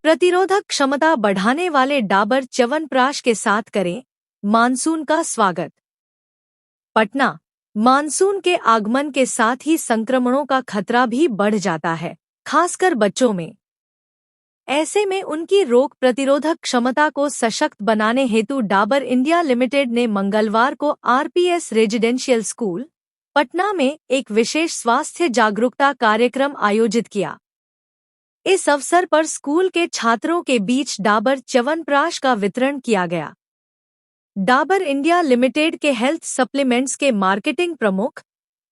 प्रतिरोधक क्षमता बढ़ाने वाले डाबर च्यवनप्राश के साथ करें मानसून का स्वागत। पटना। मानसून के आगमन के साथ ही संक्रमणों का खतरा भी बढ़ जाता है, खासकर बच्चों में। ऐसे में उनकी रोग प्रतिरोधक क्षमता को सशक्त बनाने हेतु डाबर इंडिया लिमिटेड ने मंगलवार को आरपीएस रेजिडेंशियल स्कूल, पटना में एक विशेष स्वास्थ्य जागरूकता कार्यक्रम आयोजित किया। इस अवसर पर स्कूल के छात्रों के बीच डाबर च्यवनप्राश का वितरण किया गया। डाबर इंडिया लिमिटेड के हेल्थ सप्लीमेंट्स के मार्केटिंग प्रमुख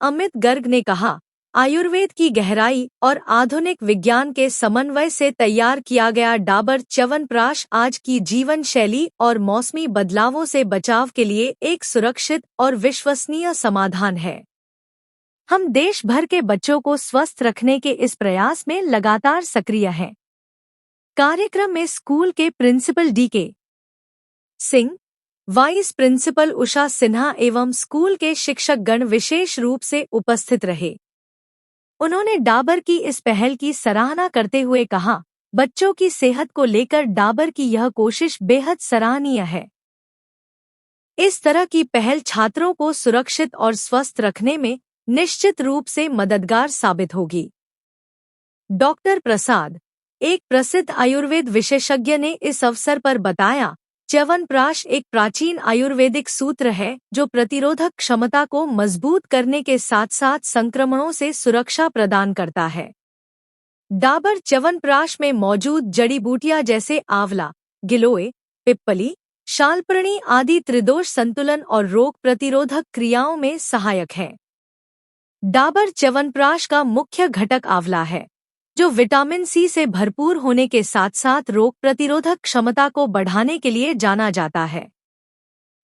अमित गर्ग ने कहा, आयुर्वेद की गहराई और आधुनिक विज्ञान के समन्वय से तैयार किया गया डाबर च्यवनप्राश आज की जीवन शैली और मौसमी बदलावों से बचाव के लिए एक सुरक्षित और विश्वसनीय समाधान है। हम देश भर के बच्चों को स्वस्थ रखने के इस प्रयास में लगातार सक्रिय हैं। कार्यक्रम में स्कूल के principal DK. Singh, vice principal Usha Sinha एवं स्कूल के शिक्षकगण विशेष रूप से उपस्थित रहे। उन्होंने डाबर की इस पहल की सराहना करते हुए कहा, बच्चों की सेहत को लेकर डाबर की यह कोशिश बेहद सराहनीय है। इस तरह की पहल छात्रों को सुरक्षित और स्वस्थ रखने में निश्चित रूप से मददगार साबित होगी। डॉक्टर प्रसाद, एक प्रसिद्ध आयुर्वेद विशेषज्ञ ने इस अवसर पर बताया, च्यवनप्राश एक प्राचीन आयुर्वेदिक सूत्र है जो प्रतिरोधक क्षमता को मजबूत करने के साथ साथ संक्रमणों से सुरक्षा प्रदान करता है। डाबर च्यवनप्राश में मौजूद जड़ी बूटियां जैसे आंवला, गिलोय, पिप्पली, शालपर्णी आदि त्रिदोष संतुलन और रोग प्रतिरोधक क्रियाओं में सहायक है। डाबर च्यवनप्राश का मुख्य घटक आंवला है, जो विटामिन सी से भरपूर होने के साथ साथ रोग प्रतिरोधक क्षमता को बढ़ाने के लिए जाना जाता है।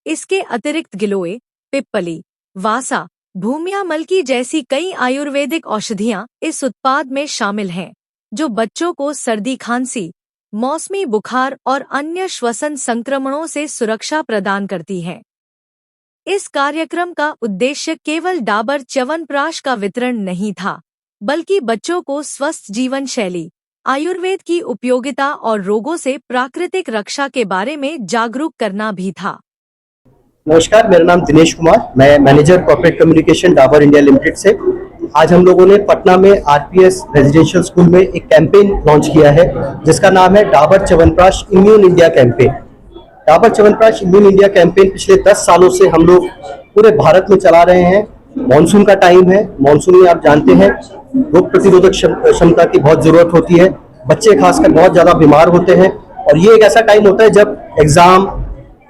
इसके अतिरिक्त गिलोय, पिप्पली, वासा, भूमियामलकी जैसी कई आयुर्वेदिक औषधियां इस उत्पाद में शामिल हैं, जो बच्चों को सर्दी खांसी, मौसमी बुखार और अन्य श्वसन संक्रमणों से सुरक्षा प्रदान करती हैं। इस कार्यक्रम का उद्देश्य केवल डाबर च्यवनप्राश का वितरण नहीं था, बल्कि बच्चों को स्वस्थ जीवन शैली, आयुर्वेद की उपयोगिता और रोगों से प्राकृतिक रक्षा के बारे में जागरूक करना भी था। नमस्कार, मेरा नाम दिनेश कुमार, मैं manager corporate communication Dabur India limited से। आज हम लोगों ने पटना में आरपीएस रेजिडेंशियल स्कूल में एक कैंपेन लॉन्च किया है जिसका नाम है Dabur chyawanprash immune India campaign. Dabur chyawanprash immune India campaign पिछले 10 सालों से हम लोग पूरे भारत में चला रहे हैं। मॉनसून का टाइम है, मॉनसून में आप जानते हैं रोग प्रतिरोधक क्षमता की बहुत जरूरत होती है। बच्चे खासकर बहुत ज्यादा बीमार होते हैं और ये एक ऐसा टाइम होता है जब एग्जाम,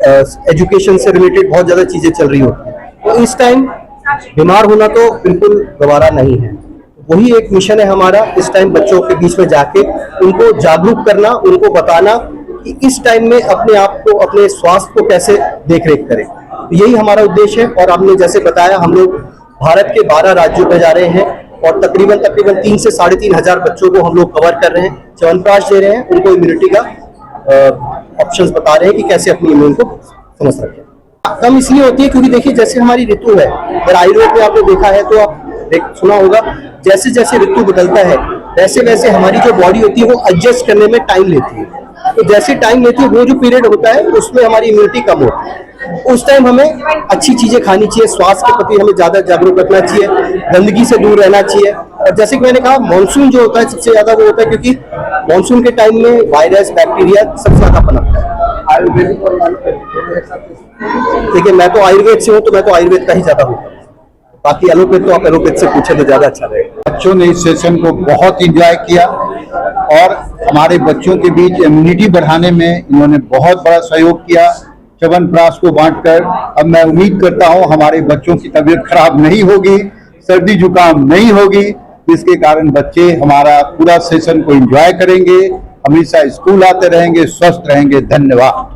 एजुकेशन से रिलेटेड बहुत ज्यादा चीजें चल रही होती है। तो इस टाइम बीमार होना तो बिल्कुल गवारा नहीं है। वही एक मिशन है हमारा, इस टाइम बच्चों के बीच में जाके उनको जागरूक करना, उनको बताना कि इस टाइम में अपने आप को, अपने स्वास्थ्य को कैसे देख रेख करें। तो यही हमारा उद्देश्य है। और आपने जैसे बताया, हम लोग भारत के 12 राज्यों में जा रहे हैं और तकरीबन 3 से 3.5 हजार बच्चों को हम लोग कवर कर रहे हैं, च्यवनप्राश दे रहे हैं, उनको इम्यूनिटी का ऑप्शंस बता रहे हैं कि कैसे अपनी इम्यून को समझ रखें। कम इसलिए होती है क्योंकि देखिए जैसे हमारी ऋतु है, अगर आयुर्वेद में आपने देखा है तो आप सुना होगा, जैसे जैसे ऋतु बदलता है वैसे वैसे हमारी जो बॉडी होती है वो एडजस्ट करने में टाइम लेती है। तो जैसे टाइम लेती है वो जो पीरियड होता है उसमें हमारी इम्यूनिटी कम होती है। उस टाइम हमें अच्छी चीजें खानी चाहिए, स्वास्थ्य के प्रति हमें ज्यादा जागरूक रखना चाहिए, गंदगी से दूर रहना चाहिए। और जैसे कि मैंने कहा, मानसून जो होता है सबसे ज्यादा वो होता है क्योंकि मानसून के टाइम में वायरस, बैक्टीरिया सबसे ज्यादा पनपता है। देखिए मैं तो आयुर्वेद से हूँ तो मैं तो आयुर्वेद का ही ज्यादा हूँ, बाकी एलोपैथ तो आप एलोपैथ से पूछे तो ज्यादा अच्छा रहेगा। बच्चों ने इस सेशन को बहुत इंजॉय किया और हमारे बच्चों के बीच इम्यूनिटी बढ़ाने में इन्होंने बहुत बड़ा सहयोग किया च्यवनप्राश को बांटकर। अब मैं उम्मीद करता हूं हमारे बच्चों की तबीयत खराब नहीं होगी, सर्दी जुकाम नहीं होगी, जिसके कारण बच्चे हमारा पूरा सेशन को एंजॉय करेंगे, हमेशा स्कूल आते रहेंगे, स्वस्थ रहेंगे। धन्यवाद।